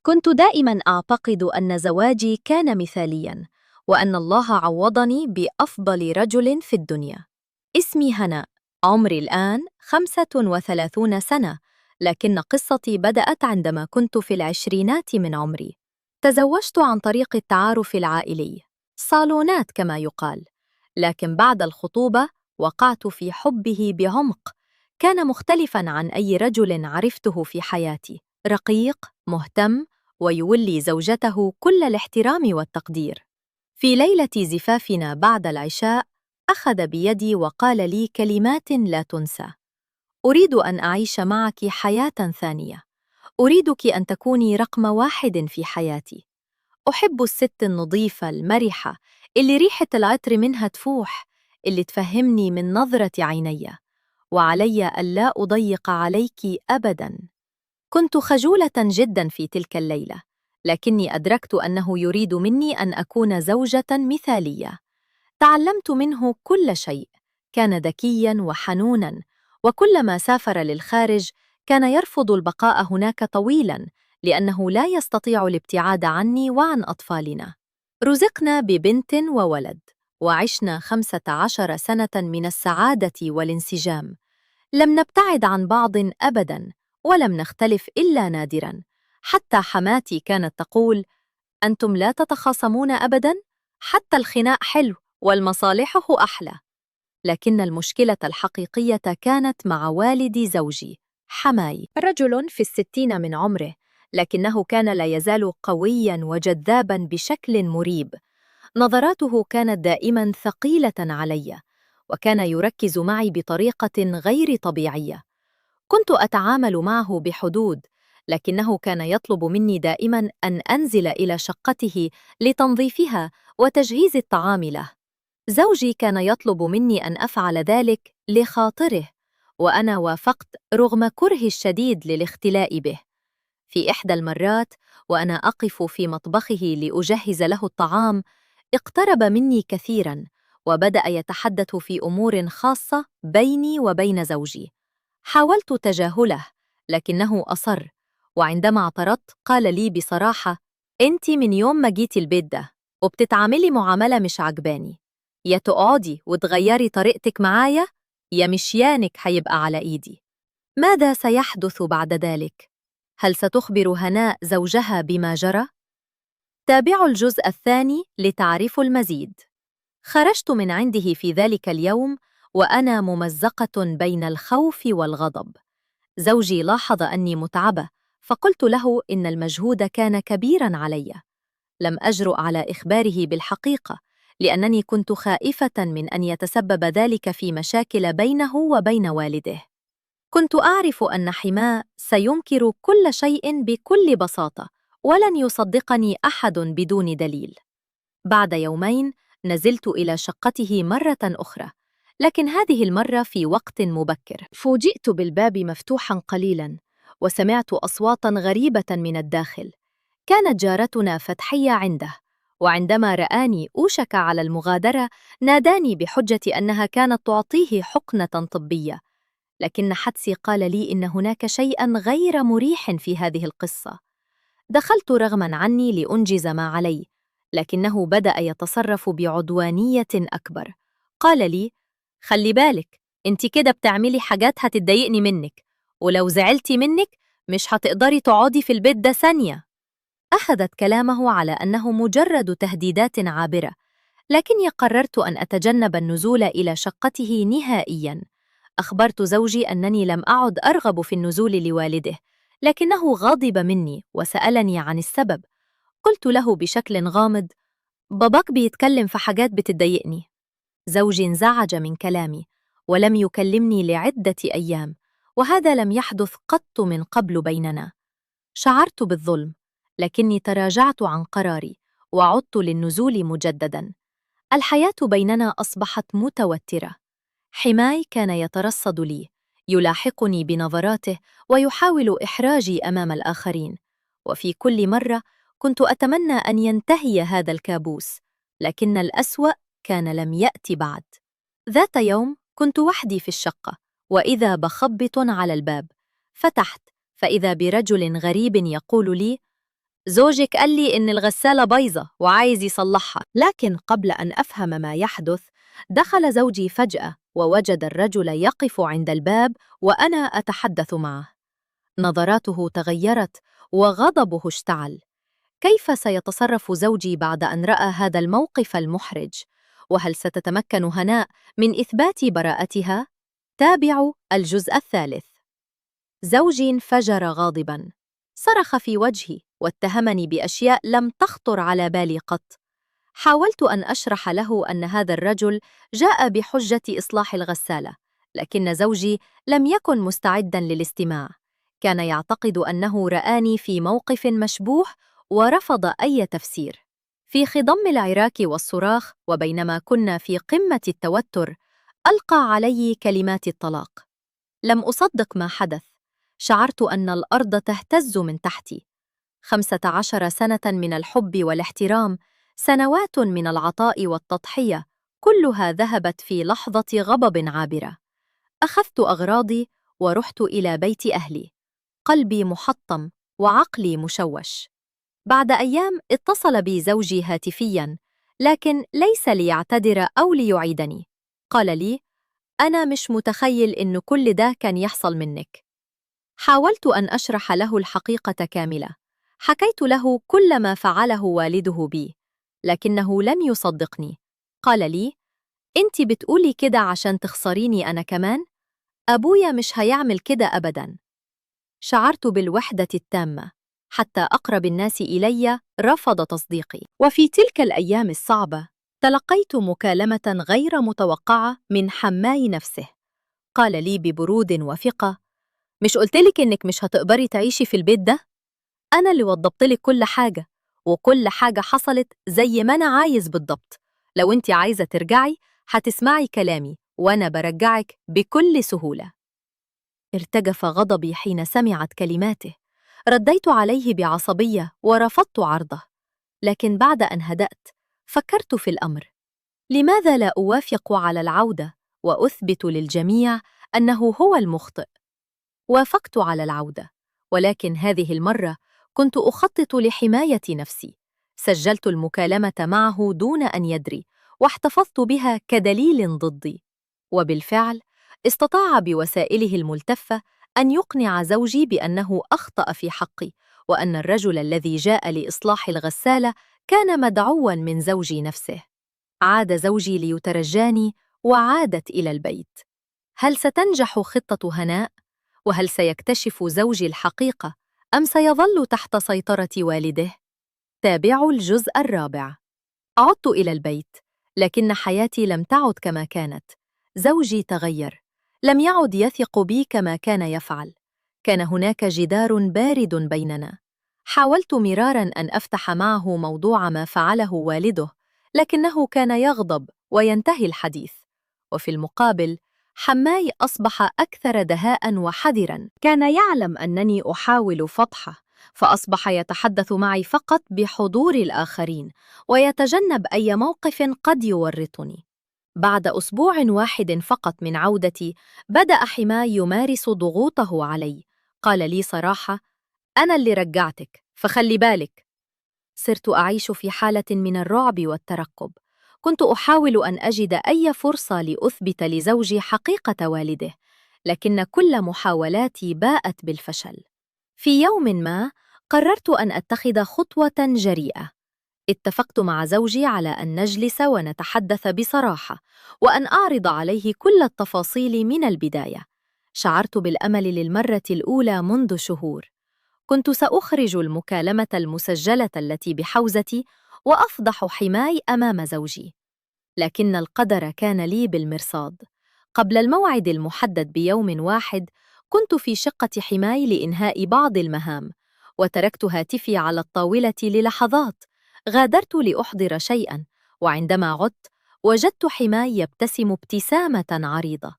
كنت دائما أعتقد أن زواجي كان مثاليا، وأن الله عوضني بأفضل رجل في الدنيا. اسمي هناء، عمري الآن 35 سنة، لكن قصتي بدأت عندما كنت في العشرينات من عمري. تزوجت عن طريق التعارف العائلي، صالونات كما يقال، لكن بعد الخطوبة وقعت في حبه بعمق. كان مختلفا عن أي رجل عرفته في حياتي، رقيق، مهتم، ويولي زوجته كل الاحترام والتقدير. في ليلة زفافنا بعد العشاء أخذ بيدي وقال لي كلمات لا تنسى: أريد أن أعيش معك حياة ثانية، أريدك أن تكوني رقم واحد في حياتي. أحب الست النظيفة المرحة اللي ريحة العطر منها تفوح، اللي تفهمني من نظرة عيني، وعلي ألا أضيق عليك أبداً. كنت خجولة جدا في تلك الليلة، لكني أدركت أنه يريد مني أن أكون زوجة مثالية. تعلمت منه كل شيء، كان ذكياً وحنوناً، وكلما سافر للخارج كان يرفض البقاء هناك طويلاً، لأنه لا يستطيع الابتعاد عني وعن أطفالنا. رزقنا ببنت وولد، وعشنا 15 سنة من السعادة والانسجام. لم نبتعد عن بعض أبداً، ولم نختلف إلا نادراً. حتى حماتي كانت تقول: أنتم لا تتخاصمون أبداً؟ حتى الخناق حلو والمصالحه أحلى. لكن المشكلة الحقيقية كانت مع والد زوجي، حماي، رجل في 60 من عمره، لكنه كان لا يزال قوياً وجذاباً بشكل مريب. نظراته كانت دائماً ثقيلة علي، وكان يركز معي بطريقة غير طبيعية. كنت أتعامل معه بحدود، لكنه كان يطلب مني دائماً أن أنزل إلى شقته لتنظيفها وتجهيز الطعام له. زوجي كان يطلب مني أن أفعل ذلك لخاطره، وأنا وافقت رغم كرهي الشديد للاختلاء به. في إحدى المرات وأنا أقف في مطبخه لأجهز له الطعام، اقترب مني كثيراً وبدأ يتحدث في أمور خاصة بيني وبين زوجي. حاولت تجاهله، لكنه أصر، وعندما اعترضت قال لي بصراحة: أنتِ من يوم ما جيتي البيت ده وبتتعاملي معاملة مش عجباني، يا تقعدي وتغيري طريقتك معايا، يا مشيانك هيبقى على إيدي. ماذا سيحدث بعد ذلك؟ هل ستخبر هناء زوجها بما جرى؟ تابعوا الجزء الثاني لتعرفوا المزيد. خرجت من عنده في ذلك اليوم وأنا ممزقة بين الخوف والغضب. زوجي لاحظ أني متعبة، فقلت له إن المجهود كان كبيراً علي. لم أجرؤ على إخباره بالحقيقة، لأنني كنت خائفة من أن يتسبب ذلك في مشاكل بينه وبين والده. كنت أعرف أن حماه سينكر كل شيء بكل بساطة، ولن يصدقني أحد بدون دليل. بعد يومين نزلت إلى شقته مرة أخرى، لكن هذه المرة في وقت مبكر. فوجئت بالباب مفتوحا قليلا، وسمعت أصواتا غريبة من الداخل. كانت جارتنا فتحية عنده، وعندما رآني أوشك على المغادرة ناداني بحجة أنها كانت تعطيه حقنة طبية. لكن حدسي قال لي إن هناك شيئاً غير مريح في هذه القصة. دخلت رغماً عني لأنجز ما علي، لكنه بدأ يتصرف بعدوانية أكبر. قال لي: خلي بالك، انت كده بتعملي حاجات هتضايقني منك، ولو زعلتي منك مش هتقدري تقعدي في البيت ده ثانية. أخذت كلامه على أنه مجرد تهديدات عابرة، لكني قررت أن أتجنب النزول إلى شقته نهائياً. أخبرت زوجي أنني لم أعد أرغب في النزول لوالده، لكنه غضب مني وسألني عن السبب. قلت له بشكل غامض: باباك بيتكلم في حاجات بتضايقني. زوجي انزعج من كلامي ولم يكلمني لعدة أيام، وهذا لم يحدث قط من قبل بيننا. شعرت بالظلم، لكني تراجعت عن قراري وعدت للنزول مجدداً. الحياة بيننا أصبحت متوترة. حماي كان يترصد لي، يلاحقني بنظراته ويحاول إحراجي أمام الآخرين، وفي كل مرة كنت أتمنى أن ينتهي هذا الكابوس، لكن الأسوأ كان لم يأتي بعد. ذات يوم كنت وحدي في الشقة، وإذا بخبط على الباب. فتحت، فإذا برجل غريب يقول لي: زوجك قال لي إن الغسالة بايظة وعايز يصلحها. لكن قبل أن أفهم ما يحدث، دخل زوجي فجأة ووجد الرجل يقف عند الباب وأنا أتحدث معه. نظراته تغيرت وغضبه اشتعل. كيف سيتصرف زوجي بعد أن رأى هذا الموقف المحرج؟ وهل ستتمكن هناء من إثبات براءتها؟ تابعوا الجزء الثالث. زوجي انفجر غاضباً، صرخ في وجهي واتهمني بأشياء لم تخطر على بالي قط. حاولت أن أشرح له أن هذا الرجل جاء بحجة إصلاح الغسالة، لكن زوجي لم يكن مستعداً للاستماع. كان يعتقد أنه رآني في موقف مشبوه ورفض أي تفسير. في خضم العراك والصراخ وبينما كنا في قمة التوتر، ألقى علي كلمات الطلاق. لم أصدق ما حدث. شعرت أن الأرض تهتز من تحتي. 15 سنة من الحب والاحترام، سنوات من العطاء والتضحية، كلها ذهبت في لحظة غضب عابرة. أخذت أغراضي ورحت إلى بيت أهلي، قلبي محطم وعقلي مشوش. بعد أيام اتصل بي زوجي هاتفياً، لكن ليس ليعتذر أو ليعيدني. قال لي: أنا مش متخيل إنه كل ده كان يحصل منك. حاولت أن أشرح له الحقيقة كاملة. حكيت له كل ما فعله والده بي، لكنه لم يصدقني. قال لي: أنت بتقولي كده عشان تخسريني أنا كمان؟ أبويا مش هيعمل كده أبداً. شعرت بالوحدة التامة، حتى أقرب الناس إلي رفض تصديقي. وفي تلك الأيام الصعبة، تلقيت مكالمة غير متوقعة من حماي نفسه. قال لي ببرود وثقة: مش قلتلك إنك مش هتقدري تعيشي في البيت ده؟ أنا اللي وضبطلك كل حاجة، وكل حاجة حصلت زي ما أنا عايز بالضبط. لو أنت عايزة ترجعي، هتسمعي كلامي وأنا برجعك بكل سهولة. ارتجف غضبي حين سمعت كلماته. رديت عليه بعصبية ورفضت عرضه، لكن بعد أن هدأت فكرت في الأمر. لماذا لا أوافق على العودة وأثبت للجميع أنه هو المخطئ؟ وافقت على العودة، ولكن هذه المرة كنت أخطط لحماية نفسي. سجلت المكالمة معه دون أن يدري، واحتفظت بها كدليل ضدي. وبالفعل استطاع بوسائله الملتفة أن يقنع زوجي بأنه أخطأ في حقي، وأن الرجل الذي جاء لإصلاح الغسالة كان مدعواً من زوجي نفسه. عاد زوجي ليترجاني وعادت إلى البيت. هل ستنجح خطة هناء؟ وهل سيكتشف زوجي الحقيقة أم سيظل تحت سيطرة والده؟ تابعوا الجزء الرابع. عدت إلى البيت، لكن حياتي لم تعد كما كانت. زوجي تغير، لم يعد يثق بي كما كان يفعل. كان هناك جدار بارد بيننا. حاولت مراراً أن أفتح معه موضوع ما فعله والده، لكنه كان يغضب وينتهي الحديث. وفي المقابل، حماي أصبح أكثر دهاءً وحذراً. كان يعلم أنني أحاول فضحه، فأصبح يتحدث معي فقط بحضور الآخرين، ويتجنب أي موقف قد يورطني. بعد أسبوع واحد فقط من عودتي، بدأ حماي يمارس ضغوطه علي. قال لي صراحة: أنا اللي رجعتك، فخلي بالك. صرت أعيش في حالة من الرعب والترقب. كنت أحاول أن أجد أي فرصة لأثبت لزوجي حقيقة والده، لكن كل محاولاتي باءت بالفشل. في يوم ما، قررت أن أتخذ خطوة جريئة. اتفقت مع زوجي على أن نجلس ونتحدث بصراحة، وأن أعرض عليه كل التفاصيل من البداية. شعرت بالأمل للمرة الأولى منذ شهور. كنت سأخرج المكالمة المسجلة التي بحوزتي وأفضح حماي أمام زوجي، لكن القدر كان لي بالمرصاد. قبل الموعد المحدد بيوم واحد، كنت في شقة حماي لإنهاء بعض المهام، وتركت هاتفي على الطاولة للحظات. غادرت لأحضر شيئاً، وعندما عدت وجدت حماي يبتسم ابتسامة عريضة.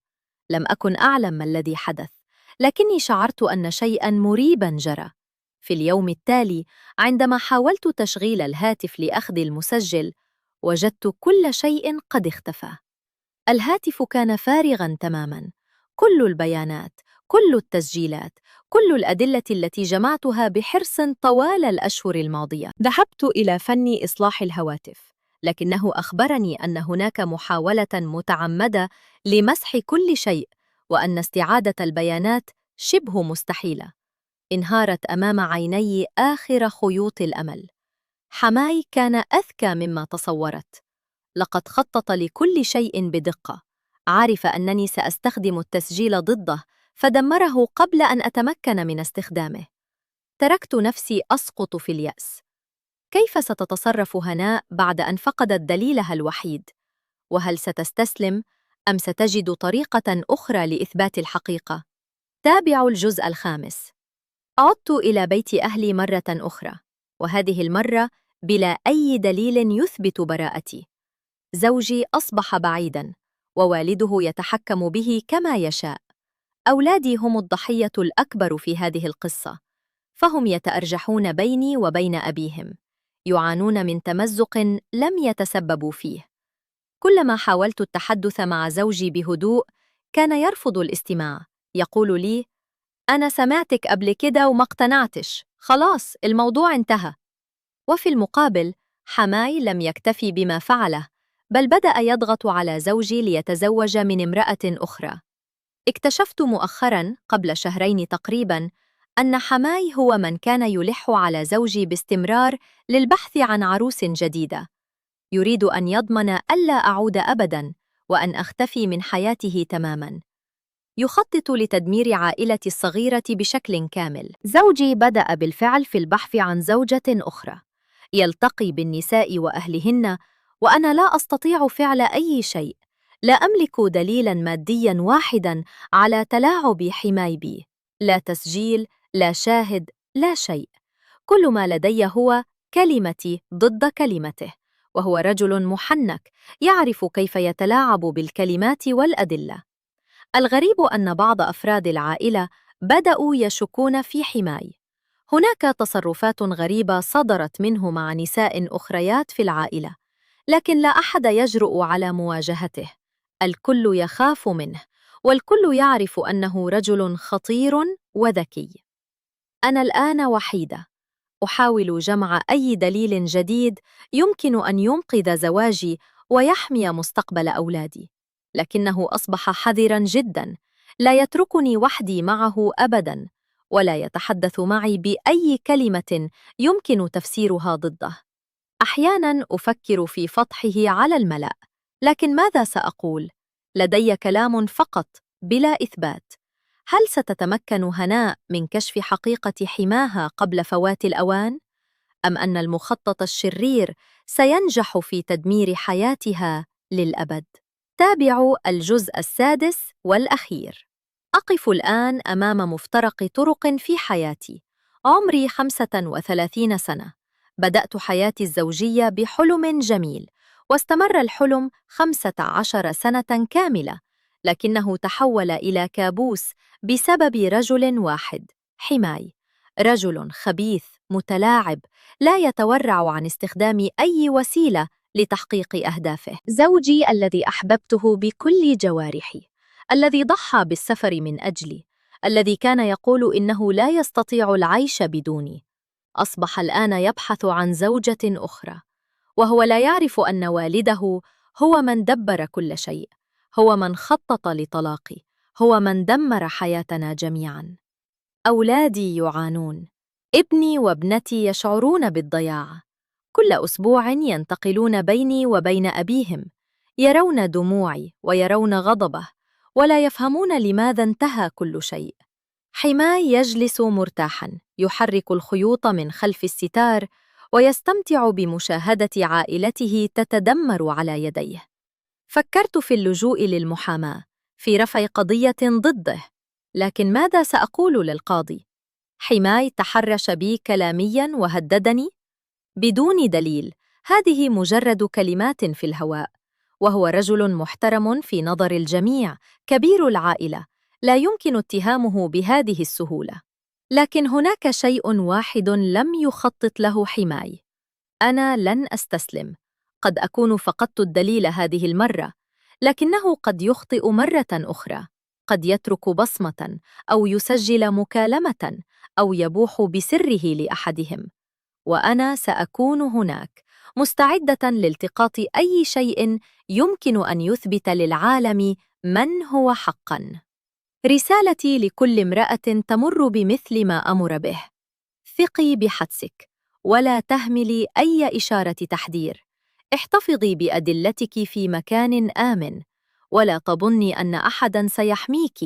لم أكن أعلم ما الذي حدث، لكني شعرت أن شيئاً مريباً جرى. في اليوم التالي، عندما حاولت تشغيل الهاتف لأخذ المسجل، وجدت كل شيء قد اختفى. الهاتف كان فارغاً تماماً. كل البيانات، كل التسجيلات، كل الأدلة التي جمعتها بحرص طوال الأشهر الماضية. ذهبت إلى فني إصلاح الهواتف، لكنه أخبرني أن هناك محاولة متعمدة لمسح كل شيء، وأن استعادة البيانات شبه مستحيلة. انهارت أمام عيني آخر خيوط الأمل. حماي كان أذكى مما تصورت. لقد خطط لكل شيء بدقة. عرف أنني سأستخدم التسجيل ضده، فدمره قبل أن أتمكن من استخدامه. تركت نفسي أسقط في اليأس. كيف ستتصرف هناء بعد أن فقدت دليلها الوحيد؟ وهل ستستسلم أم ستجد طريقة أخرى لإثبات الحقيقة؟ تابعوا الجزء الخامس. عدت إلى بيت أهلي مرة أخرى، وهذه المرة بلا أي دليل يثبت براءتي. زوجي أصبح بعيداً، ووالده يتحكم به كما يشاء. أولادي هم الضحية الأكبر في هذه القصة، فهم يتأرجحون بيني وبين أبيهم، يعانون من تمزق لم يتسببوا فيه. كلما حاولت التحدث مع زوجي بهدوء كان يرفض الاستماع، يقول لي: أنا سمعتك قبل كده وما اقتنعتش، خلاص الموضوع انتهى. وفي المقابل حماي لم يكتفي بما فعله، بل بدأ يضغط على زوجي ليتزوج من امرأة أخرى. اكتشفت مؤخراً قبل شهرين تقريباً أن حماي هو من كان يلح على زوجي باستمرار للبحث عن عروس جديدة. يريد أن يضمن ألا أعود أبداً، وأن أختفي من حياته تماماً. يخطط لتدمير عائلتي الصغيرة بشكل كامل. زوجي بدأ بالفعل في البحث عن زوجة أخرى، يلتقي بالنساء وأهلهن، وأنا لا أستطيع فعل أي شيء. لا أملك دليلاً مادياً واحداً على تلاعب حماي بي. لا تسجيل، لا شاهد، لا شيء. كل ما لدي هو كلمتي ضد كلمته، وهو رجل محنك يعرف كيف يتلاعب بالكلمات والأدلة. الغريب أن بعض أفراد العائلة بدأوا يشكون في حماي. هناك تصرفات غريبة صدرت منه مع نساء أخريات في العائلة، لكن لا أحد يجرؤ على مواجهته. الكل يخاف منه، والكل يعرف أنه رجل خطير وذكي. أنا الآن وحيدة، أحاول جمع أي دليل جديد يمكن أن ينقذ زواجي ويحمي مستقبل أولادي، لكنه أصبح حذراً جداً. لا يتركني وحدي معه أبداً، ولا يتحدث معي بأي كلمة يمكن تفسيرها ضده. أحياناً أفكر في فضحه على الملأ، لكن ماذا سأقول؟ لدي كلام فقط بلا إثبات. هل ستتمكن هناء من كشف حقيقة حماها قبل فوات الأوان؟ أم أن المخطط الشرير سينجح في تدمير حياتها للأبد؟ تابعوا الجزء السادس والأخير. أقف الآن أمام مفترق طرق في حياتي. عمري 35 سنة. بدأت حياتي الزوجية بحلم جميل، واستمر الحلم 15 سنة كاملة، لكنه تحول إلى كابوس بسبب رجل واحد: حماي. رجل خبيث متلاعب لا يتورع عن استخدام أي وسيلة لتحقيق أهدافه. زوجي الذي أحببته بكل جوارحي، الذي ضحى بالسفر من أجلي، الذي كان يقول إنه لا يستطيع العيش بدوني، أصبح الآن يبحث عن زوجة أخرى، وهو لا يعرف أن والده هو من دبر كل شيء، هو من خطط لطلاقي، هو من دمر حياتنا جميعاً. أولادي يعانون. ابني وابنتي يشعرون بالضياع. كل أسبوع ينتقلون بيني وبين أبيهم، يرون دموعي ويرون غضبه، ولا يفهمون لماذا انتهى كل شيء. حماي يجلس مرتاحاً، يحرك الخيوط من خلف الستار، ويستمتع بمشاهدة عائلته تتدمر على يديه. فكرت في اللجوء للمحاماة، في رفع قضية ضده، لكن ماذا سأقول للقاضي؟ حماي تحرش بي كلامياً وهددني بدون دليل. هذه مجرد كلمات في الهواء، وهو رجل محترم في نظر الجميع، كبير العائلة، لا يمكن اتهامه بهذه السهولة. لكن هناك شيء واحد لم يخطط له حماي: أنا لن أستسلم. قد أكون فقدت الدليل هذه المرة، لكنه قد يخطئ مرة أخرى. قد يترك بصمة أو يسجل مكالمة أو يبوح بسره لأحدهم، وأنا سأكون هناك مستعدة لالتقاط أي شيء يمكن أن يثبت للعالم من هو حقاً. رسالتي لكل امرأة تمر بمثل ما أمر به: ثقي بحدسك ولا تهملي أي إشارة تحذير. احتفظي بأدلتك في مكان آمن، ولا تظني أن أحداً سيحميك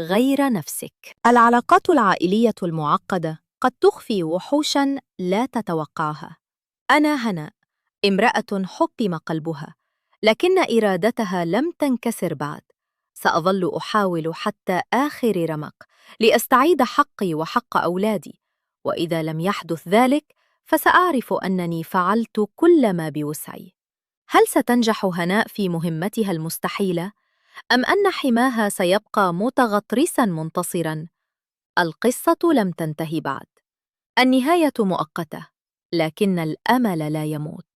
غير نفسك. العلاقات العائلية المعقدة قد تخفي وحوشاً لا تتوقعها. أنا هناء، امرأة حطم قلبها، لكن إرادتها لم تنكسر بعد. سأظل أحاول حتى آخر رمق لأستعيد حقي وحق أولادي، وإذا لم يحدث ذلك فسأعرف أنني فعلت كل ما بوسعي. هل ستنجح هناء في مهمتها المستحيلة؟ أم أن حماها سيبقى متغطرساً منتصراً؟ القصة لم تنتهي بعد. النهاية مؤقتة، لكن الأمل لا يموت.